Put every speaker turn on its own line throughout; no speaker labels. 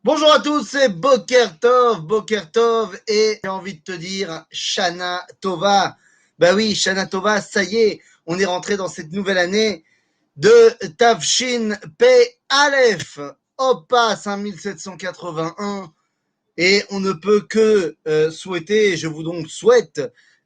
Bonjour à tous, c'est Boker Tov, et j'ai envie de te dire Shana Tova. Bah oui, Shana Tova, ça y est, on est rentré dans cette nouvelle année de Tavshin Pe Aleph, Opa 5781, et on ne peut que souhaiter, et je vous donc souhaite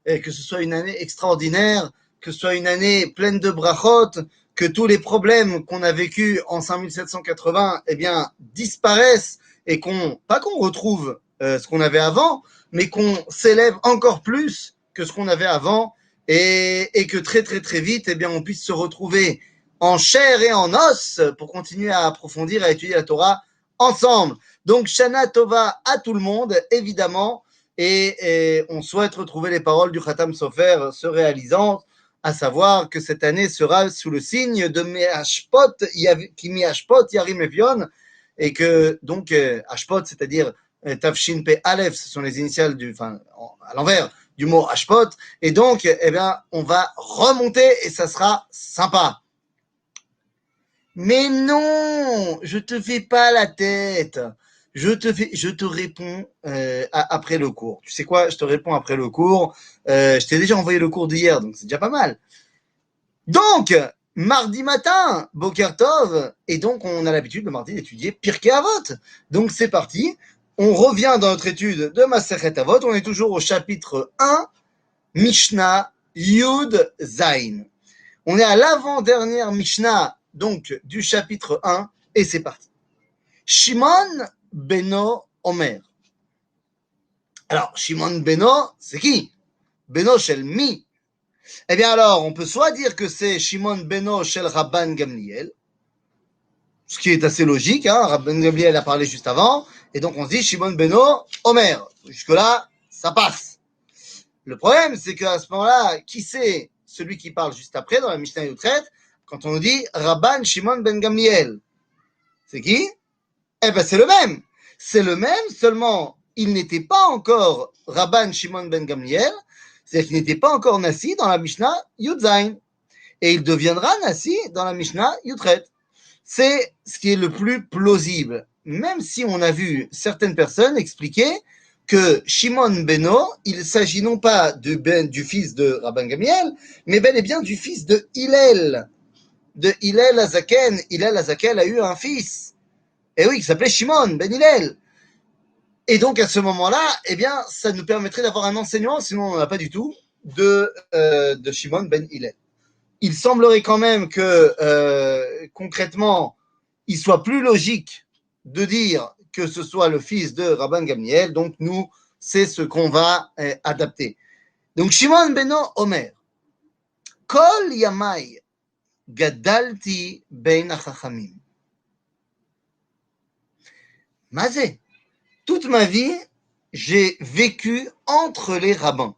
que ce soit une année extraordinaire, que ce soit une année pleine de brachot, que tous les problèmes qu'on a vécus en 5780 eh bien, disparaissent et pas qu'on retrouve ce qu'on avait avant, mais qu'on s'élève encore plus que ce qu'on avait avant et que très très très vite, eh bien, on puisse se retrouver en chair et en os pour continuer à approfondir, à étudier la Torah ensemble. Donc, Shana Tova à tout le monde, évidemment, et on souhaite retrouver les paroles du Khatam Sofer se réalisant, à savoir que cette année sera sous le signe de Me'ashpot, qui Me'ashpot Yarim Evion, et que donc Ashpot, c'est-à-dire Tafshin Pe Aleph, ce sont les initiales à l'envers du mot Ashpot, et donc eh bien on va remonter et ça sera sympa. Mais non, je te fais pas la tête. Je te réponds après le cours. Tu sais quoi? Je te réponds après le cours. Je t'ai déjà envoyé le cours d'hier, donc c'est déjà pas mal. Donc, mardi matin, Boker Tov, et donc on a l'habitude le mardi d'étudier Pirkei Avot. Donc c'est parti. On revient dans notre étude de Masechet Avot. On est toujours au chapitre 1, Mishnah Yud Zain. On est à l'avant-dernière Mishnah donc du chapitre 1, et c'est parti. Shimon Beno Omer. Alors, Shimon Beno, c'est qui? Beno shel mi? Eh bien alors, on peut soit dire que c'est Shimon Beno shel Rabban Gamliel, ce qui est assez logique, hein, Rabban Gamliel a parlé juste avant, et donc on se dit Shimon Beno Omer. Jusque-là, ça passe. Le problème, c'est qu'à ce moment-là, qui c'est celui qui parle juste après dans la Mishnah Yutret, quand on nous dit Rabban Shimon ben Gamliel? C'est qui? Eh ben c'est le même. C'est le même, seulement il n'était pas encore Rabban Shimon ben Gamliel, c'est-à-dire qu'il n'était pas encore Nassi dans la Mishnah Yudzain. Et il deviendra Nassi dans la Mishnah Yutret. C'est ce qui est le plus plausible. Même si on a vu certaines personnes expliquer que Shimon Beno, il s'agit non pas du fils de Rabban Gamliel, mais bel et bien du fils de Hillel. De Hillel Azaken. Hillel Azaken a eu un fils. Et oui, il s'appelait Shimon Ben Hillel. Et donc, à ce moment-là, eh bien, ça nous permettrait d'avoir un enseignement, sinon on n'en a pas du tout, de Shimon Ben Hillel. Il semblerait quand même que, concrètement, il soit plus logique de dire que ce soit le fils de Rabban Gamliel. Donc, nous, c'est ce qu'on va adapter. Donc, Shimon Beno Omer. Kol yamai gadalti ben achachamim. Mazé. Toute ma vie, j'ai vécu entre les rabbins.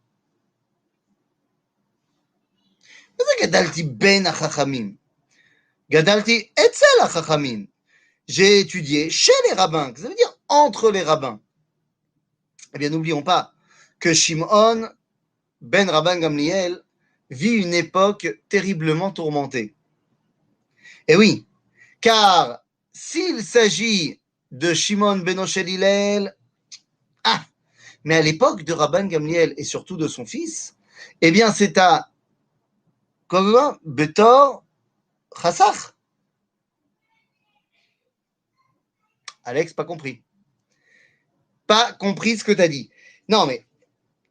Gadalti ben achachamim. Gadalti etzel achachamim. J'ai étudié chez les rabbins. Ça veut dire entre les rabbins. Eh bien, n'oublions pas que Shimon ben Rabban Gamliel vit une époque terriblement tourmentée. Et oui, car s'il s'agit de Shimon ben Oshel Hillel, mais à l'époque de Rabban Gamliel et surtout de son fils, eh bien, c'est à comment Betor Chassach. Alex, pas compris. Pas compris ce que tu as dit. Non, mais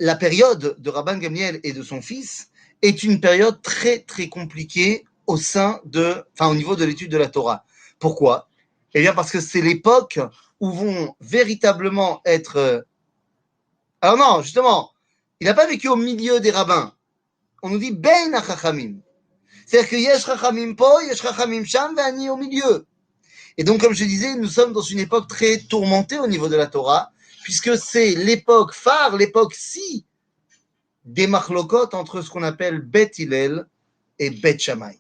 la période de Rabban Gamliel et de son fils est une période très, très compliquée au niveau de l'étude de la Torah. Pourquoi? Eh bien, parce que c'est l'époque où vont véritablement être. Alors, non, justement, il n'a pas vécu au milieu des rabbins. On nous dit Ben Chachamim. C'est-à-dire que Yesh Chachamim po, Yesh Chachamim sham, Ve'ani au milieu. Et donc, comme je disais, nous sommes dans une époque très tourmentée au niveau de la Torah, puisque c'est l'époque phare, l'époque si des machlokot entre ce qu'on appelle Bet Hillel et Bet Shammai.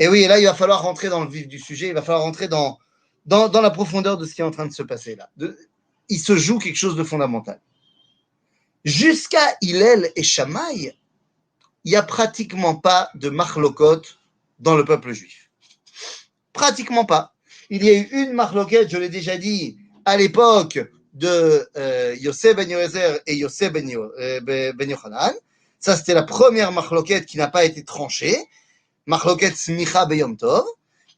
Et oui, et là, il va falloir rentrer dans le vif du sujet, il va falloir rentrer dans la profondeur de ce qui est en train de se passer là. Il se joue quelque chose de fondamental. Jusqu'à Hillel et Shammai, il n'y a pratiquement pas de machlokot dans le peuple juif. Pratiquement pas. Il y a eu une marloquette, je l'ai déjà dit, à l'époque de Yosef ben Yoézer et Yosef ben Yochanan. Ça, c'était la première machloket qui n'a pas été tranchée. Machloket Smicha Beyom Tov.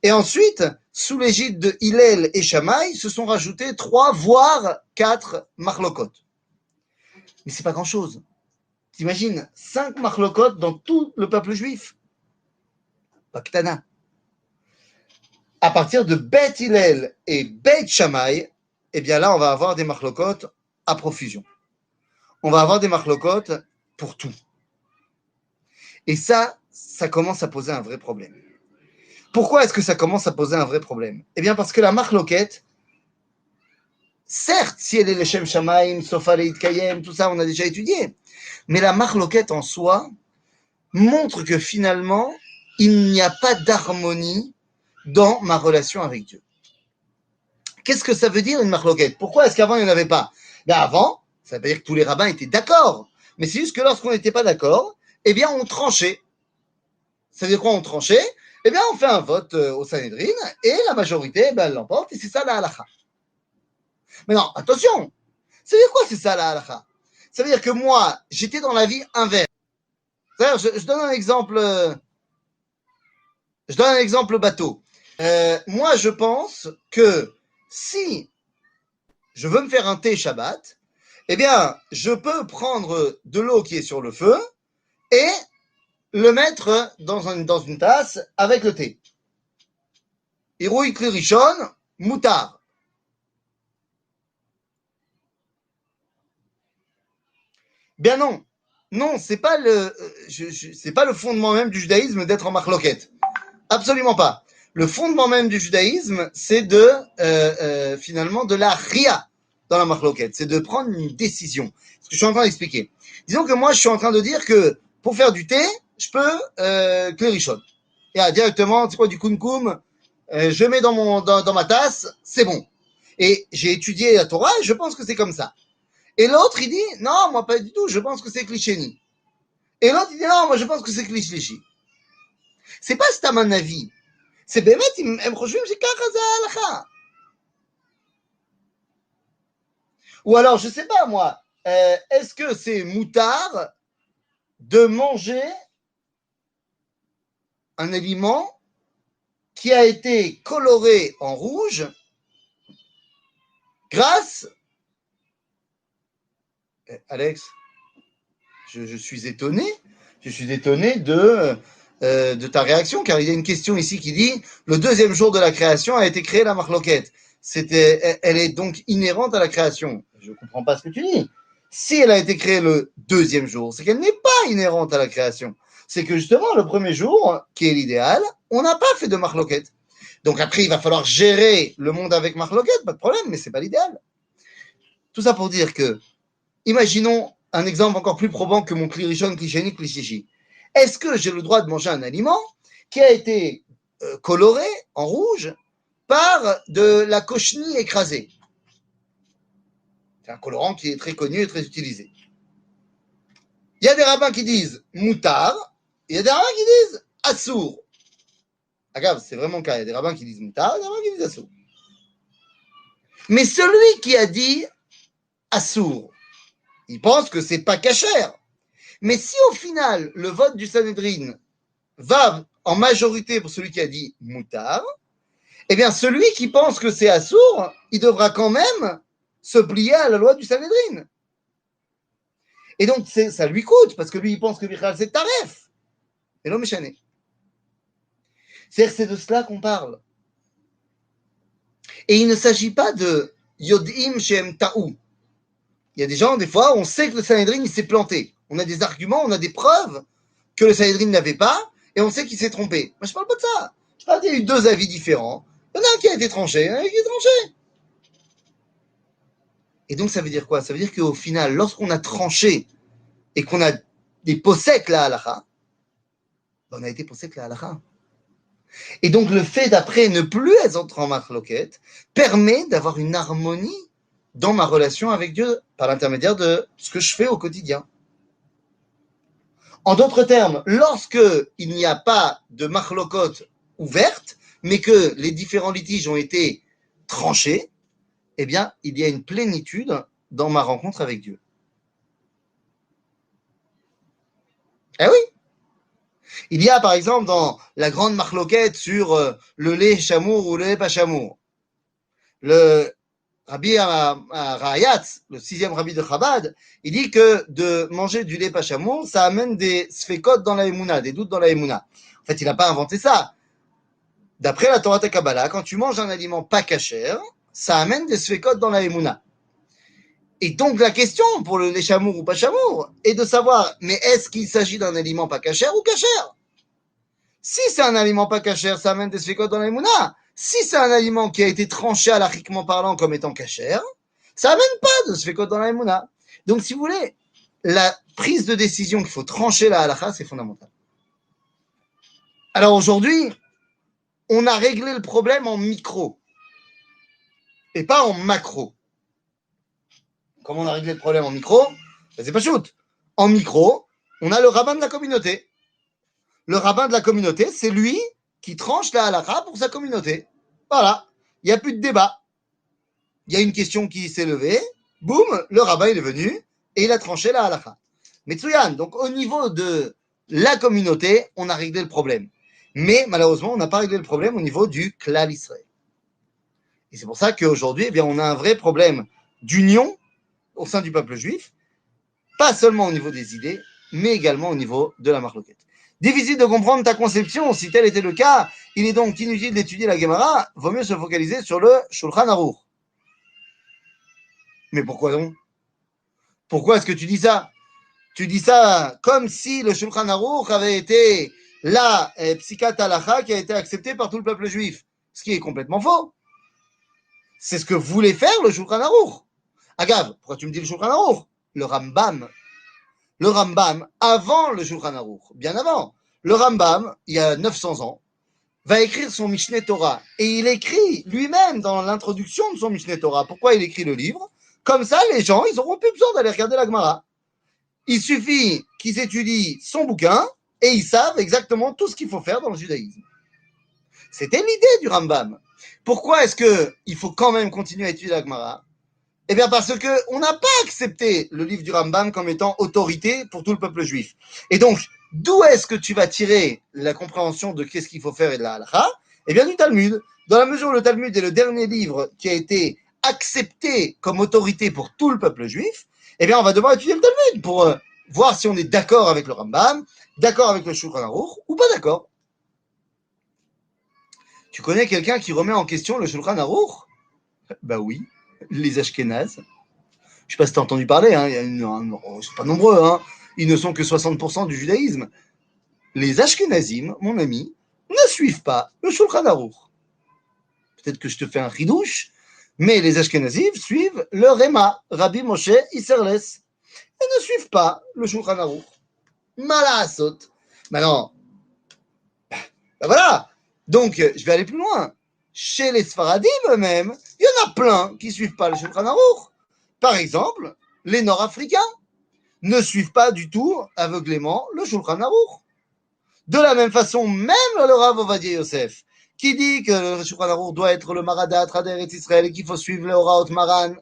Et ensuite, sous l'égide de Hillel et Shammai, se sont rajoutés 3 voire 4 machlokot. Mais c'est pas grand-chose. T'imagines 5 machlokot dans tout le peuple juif. Baktana. À partir de Beth Hillel et Beth Shammai, eh bien là, on va avoir des machlokot à profusion. On va avoir des machlokot pour tout. Et ça commence à poser un vrai problème. Pourquoi est-ce que ça commence à poser un vrai problème? Eh bien, parce que la machloket, certes, si elle est l'Eshem Shamaim, Sofa Leit Kayem, tout ça, on a déjà étudié. Mais la machloket en soi montre que finalement, il n'y a pas d'harmonie dans ma relation avec Dieu. Qu'est-ce que ça veut dire une machloket? Pourquoi est-ce qu'avant, il n'y en avait pas? Ben avant, ça veut dire que tous les rabbins étaient d'accord. Mais c'est juste que lorsqu'on n'était pas d'accord, eh bien, on tranchait. Ça veut dire quoi, on tranchait? Eh bien, on fait un vote au Sanhedrin et la majorité, ben, elle l'emporte et c'est ça la halakha. Mais non, attention! Ça veut dire quoi, c'est ça la halakha? Ça veut dire que moi, j'étais dans la vie inverse. C'est-à-dire, je donne un exemple. Je donne un exemple bateau. Moi, je pense que si je veux me faire un thé Shabbat, eh bien, je peux prendre de l'eau qui est sur le feu et le mettre dans une tasse avec le thé. Irouï Klirishon, moutard. Bien non. Non, c'est pas le fondement même du judaïsme d'être en machloket. Absolument pas. Le fondement même du judaïsme, c'est finalement de la ria dans la machloket. C'est de prendre une décision. Ce que je suis en train d'expliquer. Disons que moi, je suis en train de dire que pour faire du thé, je peux klérichon. Et directement, c'est quoi du kumkum, je mets dans ma tasse, c'est bon. Et j'ai étudié la Torah et je pense que c'est comme ça. Et l'autre, il dit, non, moi pas du tout, je pense que c'est Klichéni. Et l'autre, il dit, non, moi je pense que c'est Klichéni. C'est pas stam un avis. C'est באמת, הם חושבים שככה זה ההלכה. Ou alors, je sais pas moi, est-ce que c'est moutard de manger un aliment qui a été coloré en rouge grâce... Alex, je suis étonné de ta réaction, car il y a une question ici qui dit le deuxième jour de la création a été créée la marloquette. Elle est donc inhérente à la création. Je ne comprends pas ce que tu dis. Si elle a été créée le deuxième jour, c'est qu'elle n'est pas inhérente à la création. C'est que justement, le premier jour, qui est l'idéal, on n'a pas fait de marloquette. Donc après, il va falloir gérer le monde avec marloquette, pas de problème, mais ce n'est pas l'idéal. Tout ça pour dire que, imaginons un exemple encore plus probant que mon clirichon, clichéni, clichichi. Est-ce que j'ai le droit de manger un aliment qui a été coloré en rouge par de la cochenille écrasée? C'est un colorant qui est très connu et très utilisé. Il y a des rabbins qui disent moutard, et il y a des rabbins qui disent assour. Regarde, c'est vraiment le cas. Il y a des rabbins qui disent moutard, et des rabbins qui disent assour. Mais celui qui a dit assour, il pense que c'est pas cachère. Mais si au final, le vote du Sanhedrin va en majorité pour celui qui a dit moutard, eh bien, celui qui pense que c'est assour, il devra quand même se plier à la loi du Sanhedrin. Et donc, ça lui coûte, parce que lui, il pense que Michal, c'est taref. Et l'homme est chané. C'est-à-dire que c'est de cela qu'on parle. Et il ne s'agit pas de Yodim Shem Ta'ou. Il y a des gens, des fois, on sait que le Sanhedrin, il s'est planté. On a des arguments, on a des preuves que le Sanhedrin n'avait pas, et on sait qu'il s'est trompé. Moi, je ne parle pas de ça. Je parle qu'il y a eu 2 avis différents. Il y en a un qui a été tranché, un qui a été tranché. Et donc, ça veut dire quoi? Ça veut dire qu'au final, lorsqu'on a tranché et qu'on a des possèques la halakha, on a été possèques la halakha. Et donc, le fait d'après ne plus être en machloket permet d'avoir une harmonie dans ma relation avec Dieu par l'intermédiaire de ce que je fais au quotidien. En d'autres termes, lorsque il n'y a pas de machlokot ouverte, mais que les différents litiges ont été tranchés, eh bien, il y a une plénitude dans ma rencontre avec Dieu. Eh oui, il y a par exemple dans la grande marloquette sur le lait chamour ou le lait pas chamour, le Rabbi Rayatz, le 6e rabbi de Chabad, il dit que de manger du lait pas chamour, ça amène des sfekot dans la émouna, des doutes dans la émouna. En fait, il n'a pas inventé ça. D'après la Torah Kabbalah, quand tu manges un aliment pas kasher, ça amène des sfekot dans la émouna. Et donc la question pour le lait chamour ou pas chamour est de savoir, mais est-ce qu'il s'agit d'un aliment pas kasher ou kasher? Si c'est un aliment pas kasher, ça amène des sfekot dans la émouna. Si c'est un aliment qui a été tranché halachiquement parlant comme étant kasher, ça amène pas de sfekot dans la émouna. Donc si vous voulez, la prise de décision qu'il faut trancher la halakha, c'est fondamental. Alors aujourd'hui, on a réglé le problème en micro et pas en macro. Comment on a réglé le problème en micro? C'est pas shoot. En micro, on a le rabbin de la communauté. Le rabbin de la communauté, c'est lui qui tranche la halakha pour sa communauté. Voilà. Il n'y a plus de débat. Il y a une question qui s'est levée. Boum, le rabbin il est venu et il a tranché la halakha. Metsuyan. Donc au niveau de la communauté, on a réglé le problème. Mais malheureusement, on n'a pas réglé le problème au niveau du klal Israël. Et c'est pour ça qu'aujourd'hui, eh bien, on a un vrai problème d'union au sein du peuple juif, pas seulement au niveau des idées, mais également au niveau de la marloquette. Difficile de comprendre ta conception, si tel était le cas, il est donc inutile d'étudier la Gemara, vaut mieux se focaliser sur le Shulchan Aruch. Mais pourquoi donc? Pourquoi est-ce que tu dis ça? Tu dis ça comme si le Shulchan Aruch avait été la Psikat Halacha qui a été acceptée par tout le peuple juif, ce qui est complètement faux. C'est ce que voulait faire le Shulchan Aruch. Agav, pourquoi tu me dis le Shulchan Aruch? Le Rambam, avant le Shulchan Aruch, bien avant, le Rambam, il y a 900 ans, va écrire son Mishneh Torah. Et il écrit lui-même dans l'introduction de son Mishneh Torah. Pourquoi il écrit le livre? Comme ça, les gens, ils n'auront plus besoin d'aller regarder la Gemara. Il suffit qu'ils étudient son bouquin et ils savent exactement tout ce qu'il faut faire dans le judaïsme. C'était l'idée du Rambam. Pourquoi est-ce qu'il faut quand même continuer à étudier la Gemara? Eh bien parce qu'on n'a pas accepté le livre du Rambam comme étant autorité pour tout le peuple juif. Et donc, d'où est-ce que tu vas tirer la compréhension de qu'est-ce qu'il faut faire et de la halakha? Eh bien du Talmud. Dans la mesure où le Talmud est le dernier livre qui a été accepté comme autorité pour tout le peuple juif, eh bien on va devoir étudier le Talmud pour voir si on est d'accord avec le Rambam, d'accord avec le Shulchan Aruch ou pas d'accord. Tu connais quelqu'un qui remet en question le Shulchan Aruch? Bah oui, les Ashkénazes. Je ne sais pas si tu as entendu parler, hein, ils ne sont pas nombreux, hein, ils ne sont que 60% du judaïsme. Les Ashkenazim, mon ami, ne suivent pas le Shulchan Aruch. Peut-être que je te fais un ridouche, mais les Ashkenazim suivent le Réma, Rabbi Moshe Isserles, et ne suivent pas le Shulchan Aruch. Malasot. Maintenant, ben voilà. Donc, je vais aller plus loin. Chez les Sfaradim eux-mêmes, il y en a plein qui ne suivent pas le Shulchan Aruch. Par exemple, les Nord-Africains ne suivent pas du tout aveuglément le Shulchan Aruch. De la même façon, même le Rav Ovadia Yosef, qui dit que le Shulchan Aruch doit être le Maradat Raderet Israël et qu'il faut suivre le Horaot Maran,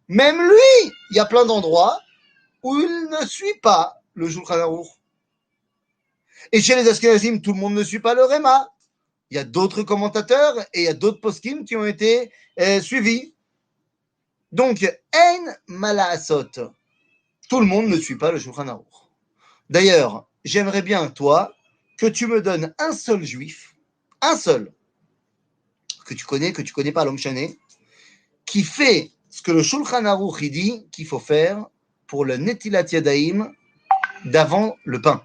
même lui, il y a plein d'endroits où il ne suit pas le Shulchan Aruch. Et chez les Ashkenazim, tout le monde ne suit pas le Réma. Il y a d'autres commentateurs et il y a d'autres poskim qui ont été suivis. Donc, Ein Malaasot. Tout le monde ne suit pas le Shulchan Aruch. D'ailleurs, j'aimerais bien, toi, que tu me donnes un seul juif, un seul, que tu connais pas, l'homme chané, qui fait ce que le Shulchan Aruch dit qu'il faut faire pour le Netilat Yadayim d'avant le pain.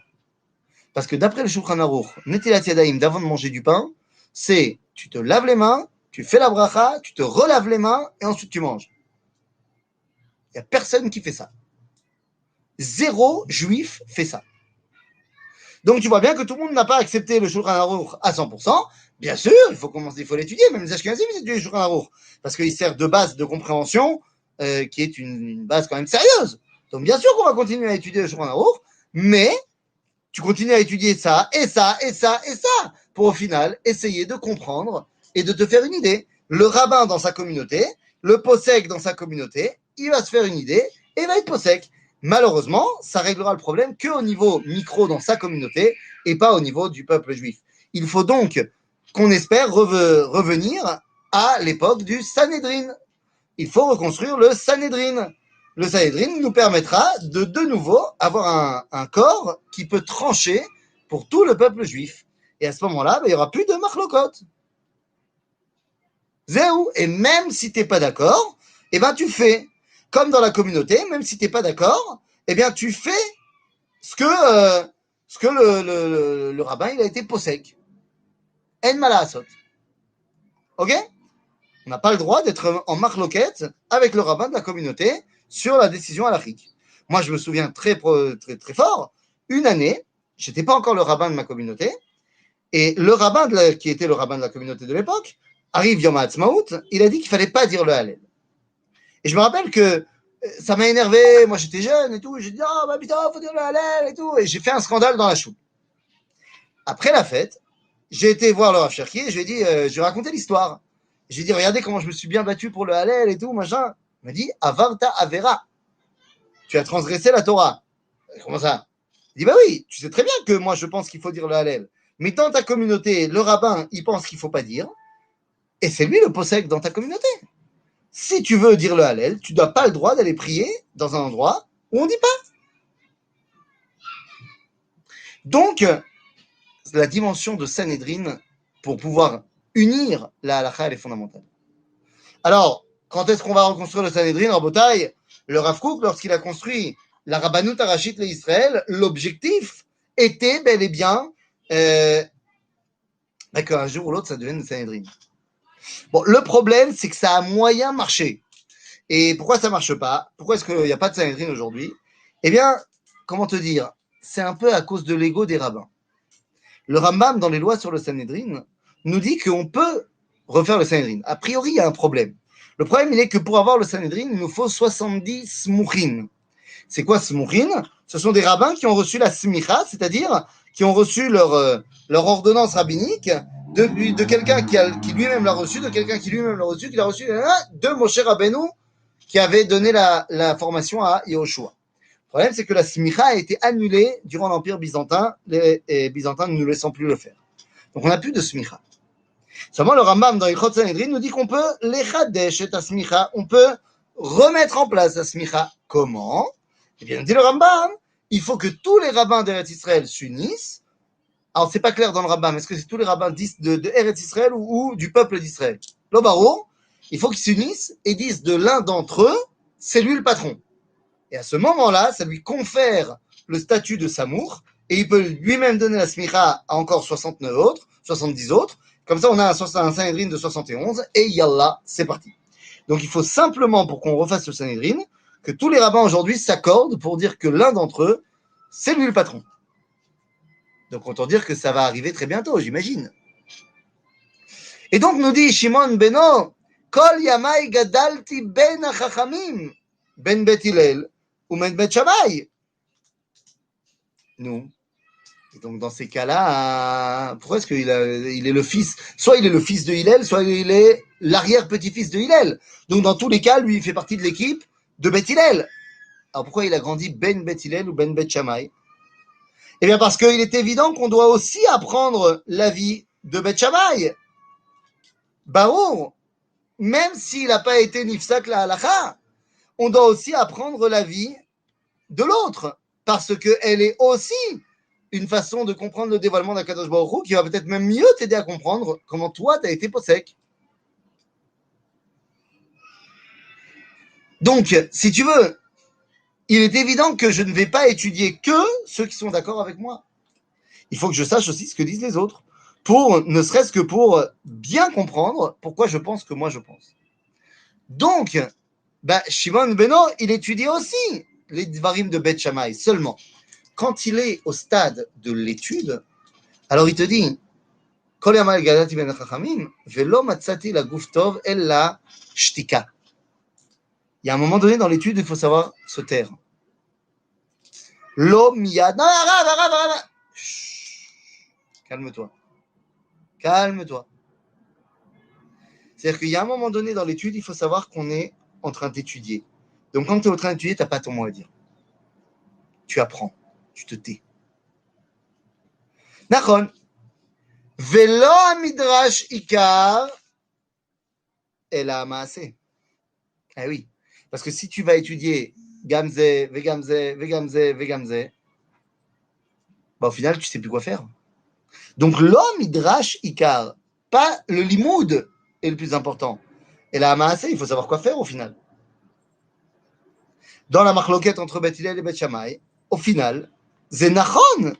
Parce que d'après le Shulchan Aruch, Netilat Yadayim d'avant de manger du pain, c'est tu te laves les mains, tu fais la bracha, tu te relaves les mains et ensuite tu manges. Il n'y a personne qui fait ça. Zéro juif fait ça. Donc tu vois bien que tout le monde n'a pas accepté le Shulchan Aruch à 100%. Bien sûr, il faut l'étudier. Même les Ashkenazim, ils étudient le Shulchan Aruch. Parce qu'il sert de base de compréhension, qui est une base quand même sérieuse. Donc bien sûr qu'on va continuer à étudier le Shulchan Aruch, mais tu continues à étudier ça, et ça, et ça, et ça, pour au final essayer de comprendre et de te faire une idée. Le rabbin dans sa communauté, le possèque dans sa communauté, il va se faire une idée et il va être possèque. Malheureusement, ça réglera le problème qu'au niveau micro dans sa communauté et pas au niveau du peuple juif. Il faut donc qu'on espère revenir à l'époque du Sanhédrin. Il faut reconstruire le Sanhédrin. Le Sanhédrin nous permettra de nouveau avoir un corps qui peut trancher pour tout le peuple juif. Et à ce moment-là, il n'y aura plus de machlokot. Zéou. Et même si tu n'es pas d'accord, eh ben, tu fais comme dans la communauté, même si tu n'es pas d'accord, eh bien, tu fais ce que le rabbin il a été possèque. En malasot. Ok? On n'a pas le droit d'être en marloquette avec le rabbin de la communauté sur la décision halachique. Moi, je me souviens très très fort, une année, je n'étais pas encore le rabbin de ma communauté, et le rabbin qui était le rabbin de la communauté de l'époque, arrive Yom HaAtzmaut, il a dit qu'il ne fallait pas dire le Hallel. Et je me rappelle que ça m'a énervé, moi j'étais jeune et tout, j'ai dit « Oh, bah putain, il faut dire le Hallel et tout », et j'ai fait un scandale dans la choupe. Après la fête, j'ai été voir le Rav Cherki et je lui ai dit, je lui ai raconté l'histoire. J'ai dit, regardez comment je me suis bien battu pour le Hallel et tout, machin. Il m'a dit, Avarta Avera. Tu as transgressé la Torah. Comment ça? Il dit, bah oui, tu sais très bien que moi je pense qu'il faut dire le Hallel. Mais dans ta communauté, le rabbin, il pense qu'il ne faut pas dire. Et c'est lui le possèque dans ta communauté. Si tu veux dire le Hallel, tu ne dois pas le droit d'aller prier dans un endroit où on ne dit pas. Donc, la dimension de Sanhédrin pour pouvoir unir la halakha, elle est fondamentale. Alors, quand est-ce qu'on va reconstruire le Sanhédrin en Botaï? Le Rav Kook, lorsqu'il a construit la Rabbanout Arachit l'Israël, l'objectif était bel et bien qu'un jour ou l'autre, ça devienne le Sanhédrin. Bon, le problème, c'est que ça a moyen marché. Et pourquoi ça ne marche pas? Pourquoi est-ce qu'il n'y a pas de Sanhédrin aujourd'hui? Eh bien, comment te dire? C'est un peu à cause de l'ego des rabbins. Le Rambam, dans les lois sur le Sanhédrin, nous dit qu'on peut refaire le Sanhédrin. A priori, il y a un problème. Le problème, il est que pour avoir le Sanhédrin, il nous faut 70 smouchin. C'est quoi smouchin? Ce sont des rabbins qui ont reçu la smicha, c'est-à-dire qui ont reçu leur ordonnance rabbinique de quelqu'un qui lui-même l'a reçu, de quelqu'un qui lui-même l'a reçu, qui l'a reçu de Moshe Rabbeinu, qui avait donné la formation à Yehoshua. Le problème, c'est que la smicha a été annulée durant l'Empire byzantin, les Byzantins ne nous laissant plus le faire. Donc, on n'a plus de smicha. Seulement, le Rambam dans Ilchot Sanhédrin nous dit qu'on peut lechadesh et smicha, on peut remettre en place la smicha. Comment? Eh bien, dit le Rambam, il faut que tous les rabbins d'Eretz Israël s'unissent. Alors, c'est pas clair dans le Rambam, est-ce que c'est tous les rabbins de Eretz Israël ou du peuple d'Israël? L'Obaro, il faut qu'ils s'unissent et disent de l'un d'entre eux, c'est lui le patron. Et à ce moment-là, ça lui confère le statut de Samour, et il peut lui-même donner la smicha à encore 69 autres, 70 autres. Comme ça, on a un Sanhédrin de 71, et yallah, c'est parti. Donc il faut simplement, pour qu'on refasse le Sanhédrin, que tous les rabbins aujourd'hui s'accordent pour dire que l'un d'entre eux, c'est lui le patron. Donc autant dire que ça va arriver très bientôt, j'imagine. Et donc nous dit Shimon Beno, Kol yamai gadalti ben achachamim, ben Bet Hillel, ou ben Bet Shammai. Nous. Et donc dans ces cas-là, pourquoi est-ce qu'il est le fils? Soit il est le fils de Hillel, soit il est l'arrière-petit-fils de Hillel. Donc dans tous les cas, lui, il fait partie de l'équipe de Bet Hillel. Alors pourquoi il a grandi Ben Bet Hillel ou Ben Bet Shammai? Eh bien parce qu'il est évident qu'on doit aussi apprendre la vie de Bet Shammai. Barour, même s'il n'a pas été Nifsak la halacha, on doit aussi apprendre la vie de l'autre, parce qu'elle est aussi une façon de comprendre le dévoilement d'Akadosh Baruch Hu qui va peut-être même mieux t'aider à comprendre comment toi tu as été possèque. Donc, si tu veux, il est évident que je ne vais pas étudier que ceux qui sont d'accord avec moi. Il faut que je sache aussi ce que disent les autres, ne serait-ce que pour bien comprendre pourquoi je pense que moi je pense. Donc, Shimon Beno, il étudie aussi les Dvarim de Bet Shammai, seulement. Quand il est au stade de l'étude, alors il te dit, Kol yamal gadati ben chachamim, velo matzati la guf tov ella shtika. Il y a un moment donné dans l'étude, il faut savoir se taire. Lo miyad. Non, arrête. Calme-toi. Calme-toi. C'est-à-dire qu'il y a un moment donné dans l'étude, il faut savoir qu'on est en train d'étudier. Donc quand tu es en train d'étudier, tu n'as pas ton mot à dire. Tu apprends, tu te tais. Nachon. Velo midrash ikar ela amaase. Eh oui, parce que si tu vas étudier gamze, vegamze, vegamze, vegamze, bah au final, tu sais plus quoi faire. Donc l'homme midrash ikar, pas le limoud est le plus important. Et la amaase, il faut savoir quoi faire au final. Dans la marloquette entre Beth Hillel et Beth Shammai, au final, c'est nachon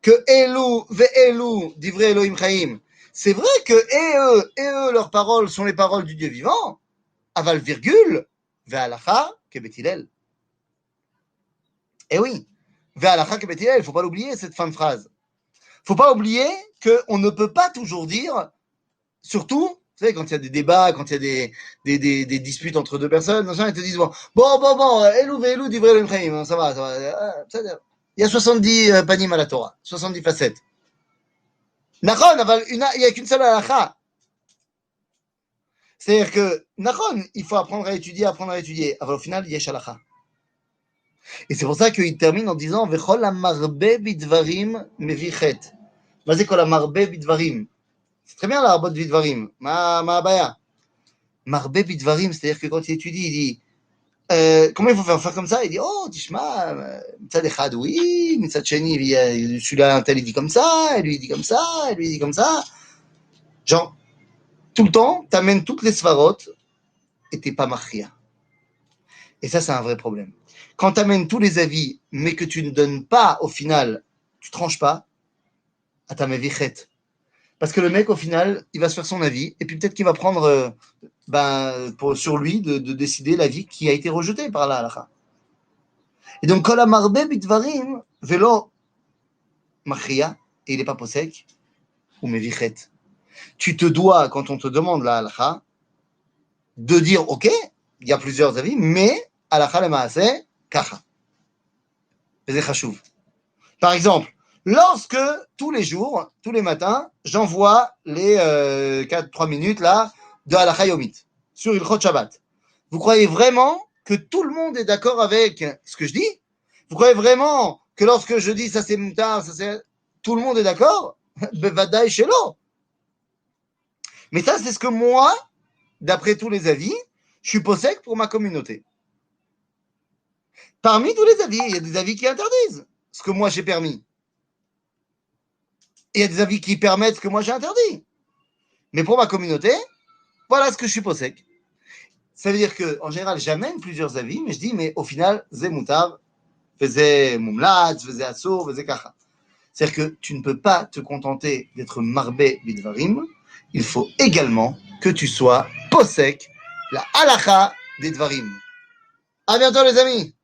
que Elou ve'elou divrei Elohim chaim. C'est vrai que et eux, leurs paroles sont les paroles du Dieu vivant. Aval virgule, ve'alacha que Beth Hillel. Eh oui, ve'alacha que Beth Hillel, il ne faut pas l'oublier cette fin de phrase. Il ne faut pas oublier qu'on ne peut pas toujours dire, surtout, vous savez, quand il y a des débats, quand il y a des disputes entre deux personnes, ils te disent, bon, Elou, divrei Elohim chaim, ça va, il y a 70 panim à la Torah, 70 facettes. Nachon, il n'y a qu'une seule halakha. C'est-à-dire que, Nachon, il faut apprendre à étudier. Alors, au final, il y a halakha. Et c'est pour ça qu'il termine en disant Vechol amarbe bidvarim mevichet. Vas-y, kol amarbe bidvarim. C'est très bien la arbot bidvarim. Ma abaya. Marbe bidvarim, c'est-à-dire que quand il étudie, il dit comment il faut faire comme ça? Il dit oh, tishma, mitzad echad, oui, mitzad sheni, celui-là, un tel, il dit comme ça, et lui, il dit comme ça, et lui, il dit comme ça. Genre, tout le temps, tu amènes toutes les svarot et t'es pas machria. Et ça, c'est un vrai problème. Quand tu amènes tous les avis, mais que tu ne donnes pas, au final, tu tranches pas, à ta mevichet. Parce que le mec, au final, il va se faire son avis, et puis peut-être qu'il va prendre sur lui de décider l'avis qui a été rejeté par la halakha. Et donc, kol amarbe bidvarim, velo machria, et il n'est pas posek, ou mevichet. Tu te dois, quand on te demande la halakha, de dire, ok, il y a plusieurs avis, mais halakha le maaseh, kacha. C'est chashuv. Par exemple, lorsque tous les jours, tous les matins, j'envoie les 3 minutes là de halakha yomit sur Ilchot Shabbat, vous croyez vraiment que tout le monde est d'accord avec ce que je dis? Vous croyez vraiment que lorsque je dis ça c'est moutar, ça c'est... tout le monde est d'accord? Bevadaï shelo. Mais ça, c'est ce que moi, d'après tous les avis, je suis possède pour ma communauté. Parmi tous les avis, il y a des avis qui interdisent ce que moi j'ai permis. Et il y a des avis qui permettent ce que moi j'ai interdit. Mais pour ma communauté, voilà ce que je suis possède. Ça veut dire qu'en général, j'amène plusieurs avis, mais je dis, mais au final, zé moutar, faisait mumlat, faisait assour, faisait kacha. C'est-à-dire que tu ne peux pas te contenter d'être marbé bidvarim, il faut également que tu sois possède la halakha des dvarim. À bientôt les amis!